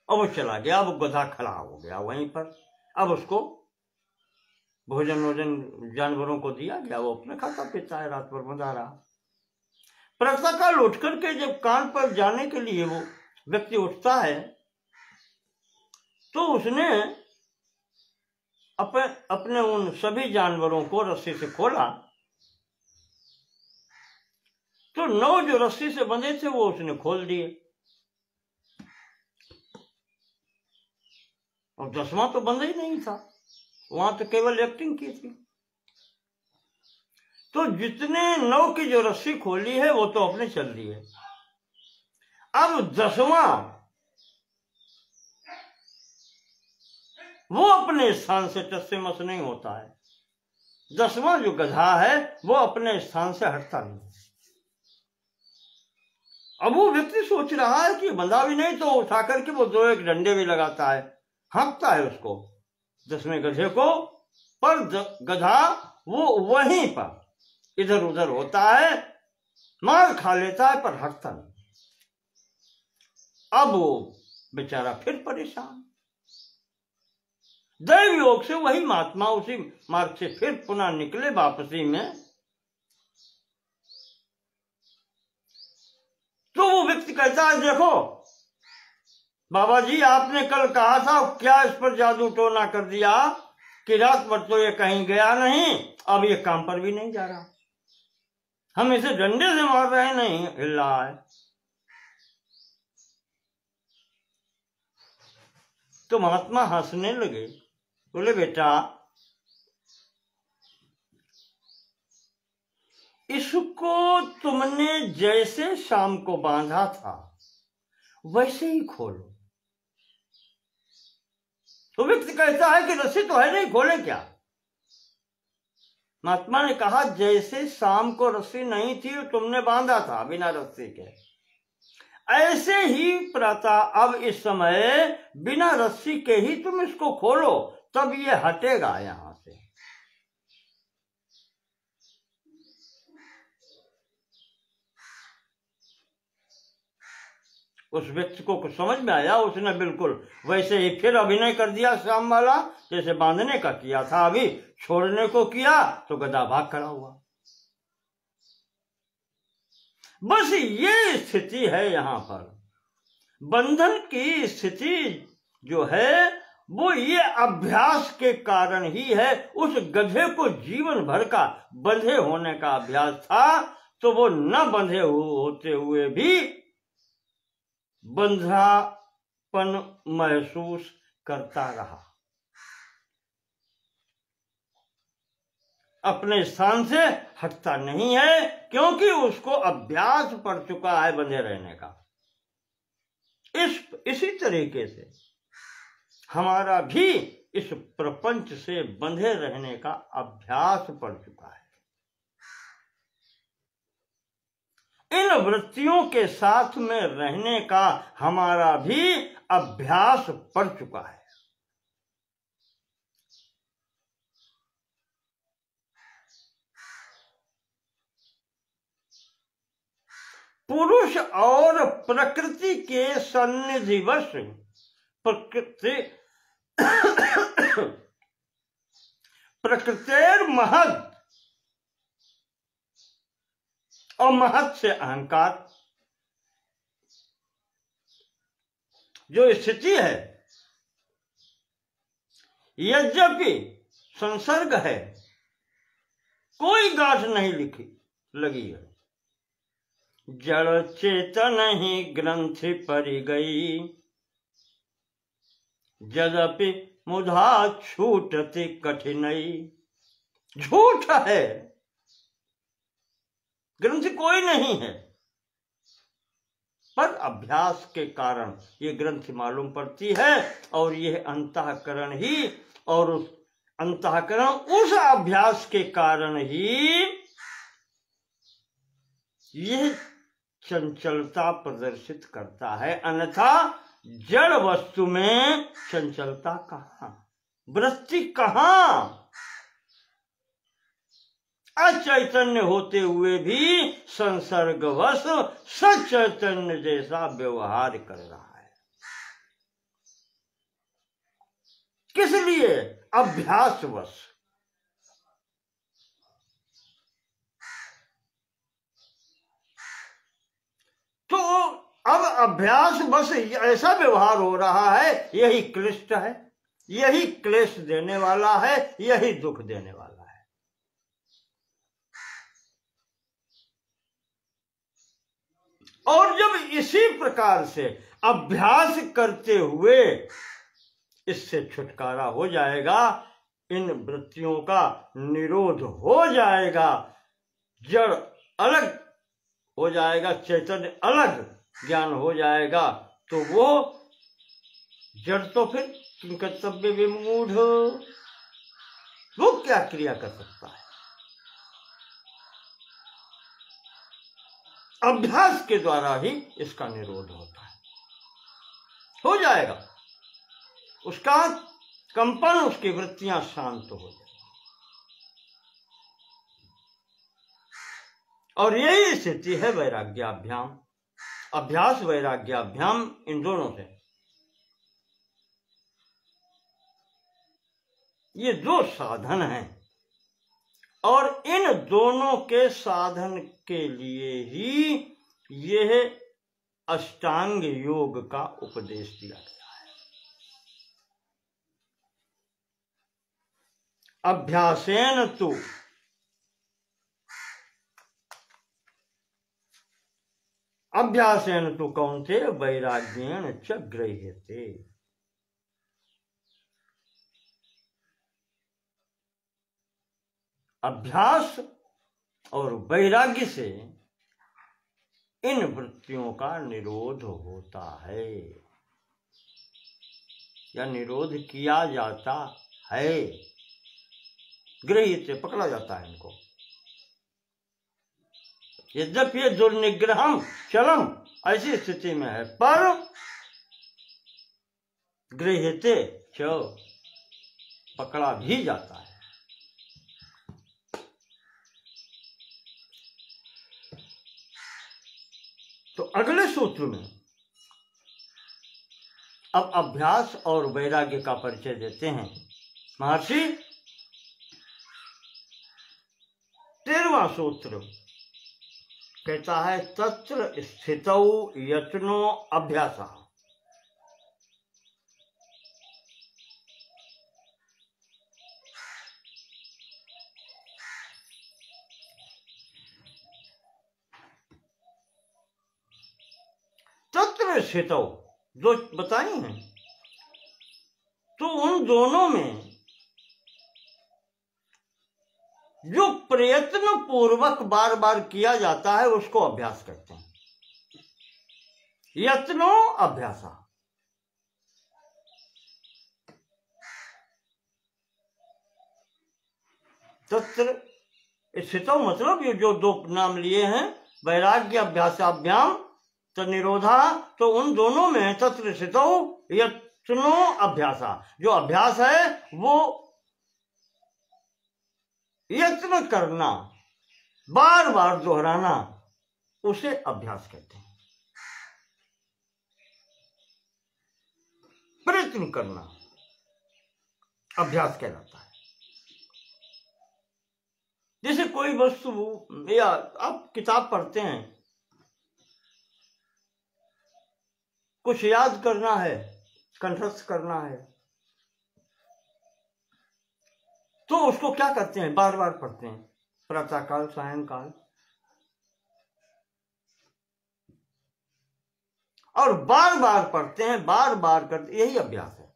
अब वो चला गया। अब गधा खड़ा हो गया वहीं पर। अब उसको भोजन वोजन जानवरों को दिया गया, वो अपने खाता पीता है, रात भर मजा रहा। प्रातःकाल उठ करके जब कान पर जाने के लिए वो व्यक्ति उठता है तो उसने अपने उन सभी जानवरों को रस्सी से खोला। तो 9 जो रस्सी से बंधे थे वो उसने खोल दिए और 10वां तो बंधा ही नहीं था, वहां तो केवल एक्टिंग की थी। तो जितने 9 की जो रस्सी खोली है वो तो अपने चल रही है। अब 10वां वो अपने स्थान से टस से मस नहीं होता है। 10वां जो गधा है वो अपने स्थान से हटता नहीं। अब वो व्यक्ति सोच रहा है कि बंधा भी नहीं, तो उठा करके वो 2 एक डंडे भी लगाता है, हाँकता है उसको 10वें गधे को, पर गधा वो वहीं पर इधर उधर होता है, मार खा लेता है, पर हटता नहीं। अब वो बेचारा फिर परेशान। दैव योग से वही महात्मा उसी मार्ग से फिर पुनः निकले वापसी में। तो वो व्यक्ति कहता है देखो बाबा जी आपने कल कहा था, क्या इस पर जादू टोना कर दिया कि रात भर तो ये कहीं गया नहीं, अब ये काम पर भी नहीं जा रहा, हम इसे डंडे से मार रहे हैं, नहीं हिल रहा है। तो महात्मा हंसने लगे, बोले बेटा इसको तुमने जैसे शाम को बांधा था वैसे ही खोलो। तो व्यक्ति कहता है कि रस्सी तो है नहीं, खोले क्या? महात्मा ने कहा जैसे शाम को रस्सी नहीं थी तुमने बांधा था बिना रस्सी के, ऐसे ही प्रातः अब इस समय बिना रस्सी के ही तुम इसको खोलो, तब ये हटेगा यहां से। उस व्यक्ति को कुछ समझ में आया, उसने बिल्कुल वैसे ही फिर अभिनय कर दिया शाम वाला, जैसे बांधने का किया था, अभी छोड़ने को किया तो गधा भाग खड़ा हुआ। बस ये स्थिति है यहां पर। बंधन की स्थिति जो है वो ये अभ्यास के कारण ही है। उस गधे को जीवन भर का बंधे होने का अभ्यास था, तो वो न बंधे होते हुए भी बंधापन महसूस करता रहा, अपने स्थान से हटता नहीं है, क्योंकि उसको अभ्यास पड़ चुका है बंधे रहने का। इसी तरीके से हमारा भी इस प्रपंच से बंधे रहने का अभ्यास पड़ चुका है। इन वृत्तियों के साथ में रहने का हमारा भी अभ्यास पड़ चुका है। पुरुष और प्रकृति के सन्निधिवश प्रकृतेर महत् और महत् से अहंकार, जो स्थिति है, यद्यपि संसर्ग है, कोई गांठ नहीं लगी है, जड़ चेतन ही ग्रंथि परि गई, यद्यपि मुधा छूटति कठिनाई। झूठ है, ग्रंथि कोई नहीं है, पर अभ्यास के कारण ये ग्रंथि मालूम पड़ती है, और यह अंतःकरण ही, और उस अंतःकरण उस अभ्यास के कारण ही यह चंचलता प्रदर्शित करता है। अन्यथा जड़ वस्तु में चंचलता कहां, वृत्ति कहां? अचैतन्य होते हुए भी संसर्गवश सचैतन्य जैसा व्यवहार कर रहा है। किस लिए? अभ्यासवश। तो अब अभ्यास बस ऐसा व्यवहार हो रहा है, यही क्लिष्ट है, यही क्लेश देने वाला है, यही दुख देने वाला है। और जब इसी प्रकार से अभ्यास करते हुए इससे छुटकारा हो जाएगा, इन वृत्तियों का निरोध हो जाएगा, जड़ अलग हो जाएगा, चैतन्य अलग ज्ञान हो जाएगा, तो वो जड़ तो फिर कर्तव्य विमूढ़, वो क्या क्रिया कर सकता है? अभ्यास के द्वारा ही इसका निरोध होता है, हो जाएगा, उसका कंपन, उसकी वृत्तियां शांत हो जाएगी। और यही स्थिति है वैराग्याभ्याम, अभ्यास वैराग्याभ्याम, इन दोनों से। ये दो साधन हैं, और इन दोनों के साधन के लिए ही यह अष्टांग योग का उपदेश दिया गया है। अभ्यासेन तु कौन्ते वैराग्येण च गृह्यते। अभ्यास और वैराग्य से इन वृत्तियों का निरोध होता है या निरोध किया जाता है, गृहीत से पकड़ा जाता है इनको। यद्यपि ये दुर्निग्रहम चलम ऐसी स्थिति में है, पर गृहीते च पकड़ा भी जाता है। तो अगले सूत्र में अब अभ्यास और वैराग्य का परिचय देते हैं महर्षि। 13वां सूत्र कहता है तत्र स्थितौ यत्नो अभ्यासः। तत्र स्थितौ जो बताई हैं, तो उन दोनों में जो प्रयत्न पूर्वक बार बार किया जाता है उसको अभ्यास कहते हैं। यत्नो अभ्यासा। तत्र स्थितौ मतलब ये जो दो नाम लिए हैं, वैराग्य अभ्यासाभ्याम तो निरोधा, तो उन दोनों में तत्र स्थितौ यत्नो अभ्यासा। जो अभ्यास है वो यत्न करना, बार बार दोहराना, उसे अभ्यास कहते हैं। प्रयत्न करना अभ्यास कहलाता है। जैसे कोई वस्तु या आप किताब पढ़ते हैं, कुछ याद करना है, कंठस्थ करना है, तो उसको क्या करते हैं, बार बार पढ़ते हैं, प्रातःकाल सायंकाल, और बार बार पढ़ते हैं, बार बार करते, यही अभ्यास है।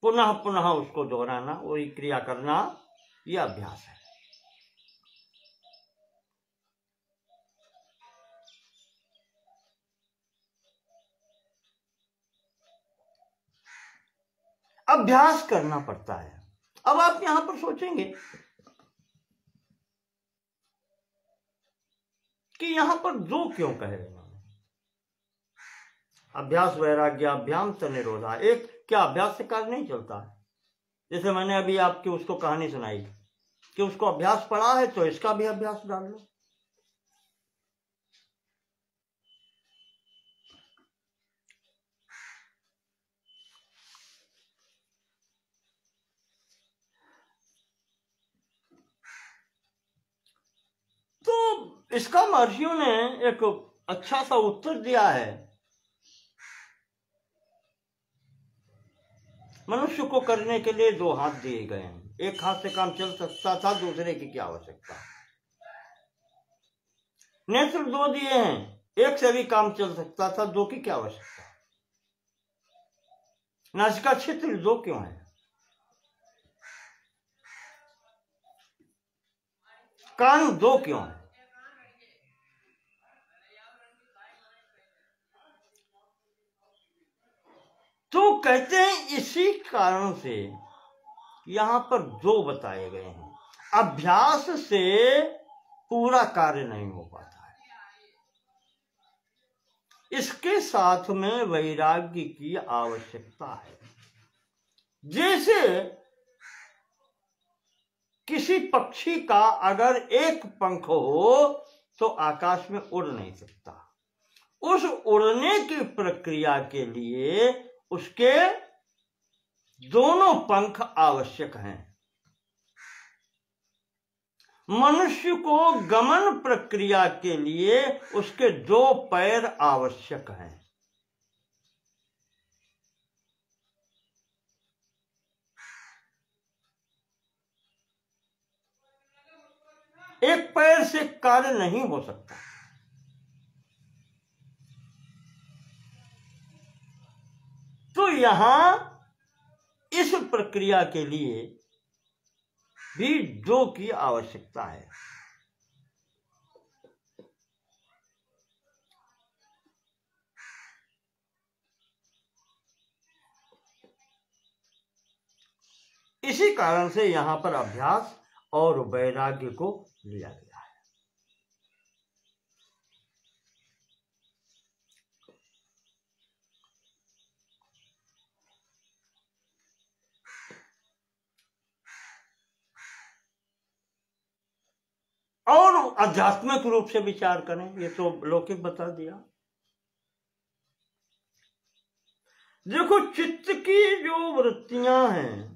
पुनः पुनः उसको दोहराना, वही क्रिया करना, यह अभ्यास है। अभ्यास करना पड़ता है। अब आप यहां पर सोचेंगे कि यहां पर दो क्यों कहे इन्होंने, अभ्यास वैराग्य अभ्याम च निरोधा। एक क्या अभ्यास से कार्य नहीं चलता है? जैसे मैंने अभी आपकी उसको कहानी सुनाई कि उसको अभ्यास पड़ा है, तो इसका भी अभ्यास डाल लो। तो इसका महर्षियों ने एक अच्छा सा उत्तर दिया है। मनुष्य को करने के लिए दो हाथ दिए गए हैं, एक हाथ से काम चल सकता था, दूसरे की क्या आवश्यकता। नेत्र दो दिए हैं, एक से भी काम चल सकता था, दो की क्या आवश्यकता। नासिका क्षेत्र दो क्यों है? कान दो क्यों है? तो कहते हैं इसी कारण से यहां पर दो बताए गए हैं। अभ्यास से पूरा कार्य नहीं हो पाता है, इसके साथ में वैराग्य की आवश्यकता है। जैसे किसी पक्षी का अगर एक पंख हो तो आकाश में उड़ नहीं सकता, उस उड़ने की प्रक्रिया के लिए उसके दोनों पंख आवश्यक हैं। मनुष्य को गमन प्रक्रिया के लिए उसके 2 पैर आवश्यक हैं। एक पैर से कार्य नहीं हो सकता। तो यहां इस प्रक्रिया के लिए भी 2 की आवश्यकता है। इसी कारण से यहां पर अभ्यास और वैराग्य को लिया गया है। और आध्यात्मिक रूप से विचार करें, ये तो लौकिक बता दिया। देखो, चित्त की जो वृत्तियां हैं,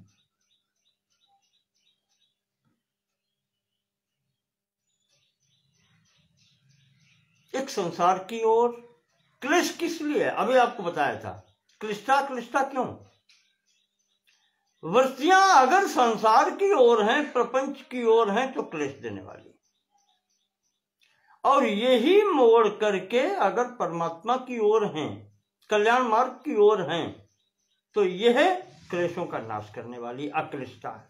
एक संसार की ओर क्लिष्ट किस लिए? अभी आपको बताया था, क्लिष्टा क्यों? वृत्तियां अगर संसार की ओर हैं, प्रपंच की ओर हैं, तो क्लेश देने वाली, और यही मोड़ करके अगर परमात्मा की ओर हैं, कल्याण मार्ग की ओर हैं, तो यह क्लेशों का नाश करने वाली अक्लिष्टा है।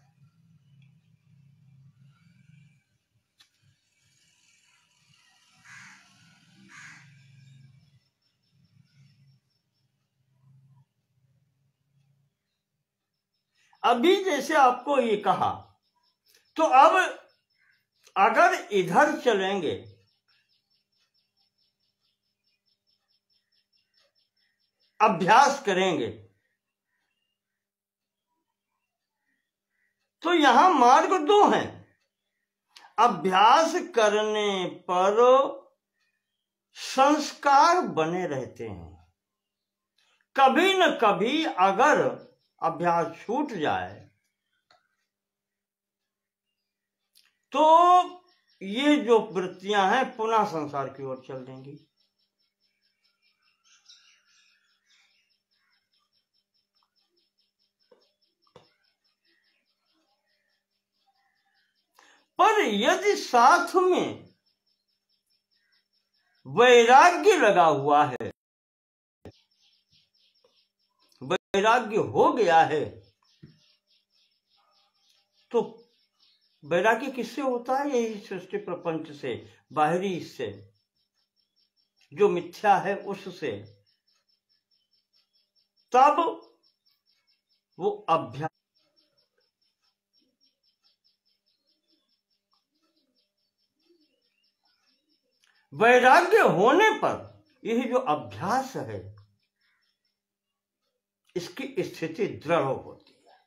अभी जैसे आपको ये कहा, तो अब अगर इधर चलेंगे, अभ्यास करेंगे, तो यहां मार्ग 2 हैं। अभ्यास करने पर संस्कार बने रहते हैं। कभी न कभी अगर अभ्यास छूट जाए तो ये जो वृत्तियां हैं पुनः संसार की ओर चल देंगी। पर यदि साथ में वैराग्य लगा हुआ है, वैराग्य हो गया है, तो वैराग्य किससे होता है? यही सृष्टि प्रपंच से, बाहरी इससे, जो मिथ्या है उससे। तब वो अभ्यास, वैराग्य होने पर यह जो अभ्यास है इसकी स्थिति दृढ़ होती है।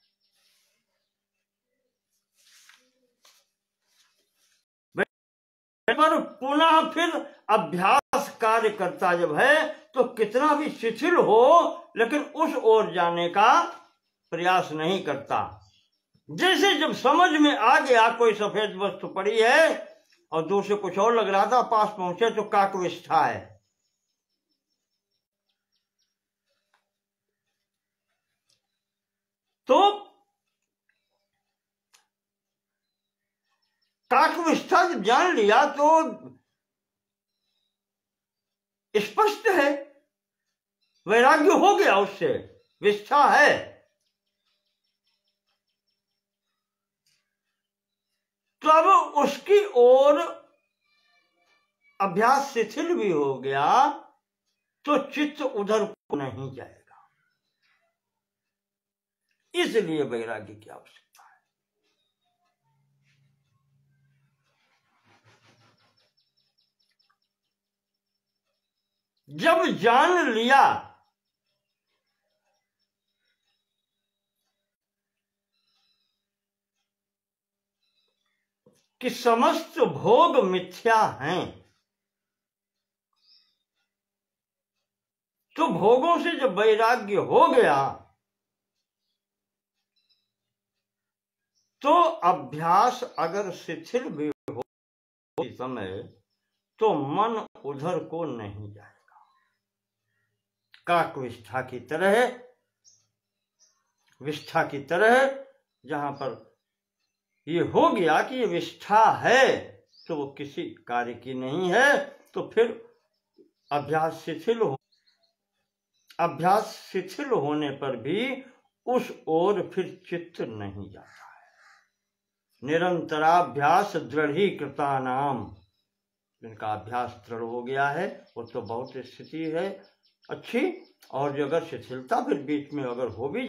पर पुनः फिर अभ्यास कार्य करता जब है तो कितना भी शिथिल हो, लेकिन उस ओर जाने का प्रयास नहीं करता। जैसे जब समझ में आ गया कोई सफेद वस्तु पड़ी है और दूर से कुछ और लग रहा था, पास पहुंचे तो काकविष्ठा है, तो काकविष्ठा जब जान लिया तो स्पष्ट है, वैराग्य हो गया, उससे विष्ठा है। तो अब उसकी ओर अभ्यास शिथिल भी हो गया तो चित्त उधर को नहीं जाएगा। इसलिए वैराग्य की आवश्यकता है। जब जान लिया कि समस्त भोग मिथ्या हैं, तो भोगों से जब वैराग्य हो गया तो अभ्यास अगर शिथिल भी समय तो मन उधर को नहीं जाएगा। काक विष्ठा की तरह जहां पर ये हो गया कि ये विष्ठा है तो वो किसी कार्य की नहीं है, तो फिर अभ्यास शिथिल होने पर भी उस ओर फिर चित्त नहीं जाता है। निरंतराभ्यास दृढ़ीकृता नाम, जिनका अभ्यास दृढ़ हो गया है वो तो बहुत स्थिति है अच्छी, और जो अगर शिथिलता फिर बीच में अगर हो भी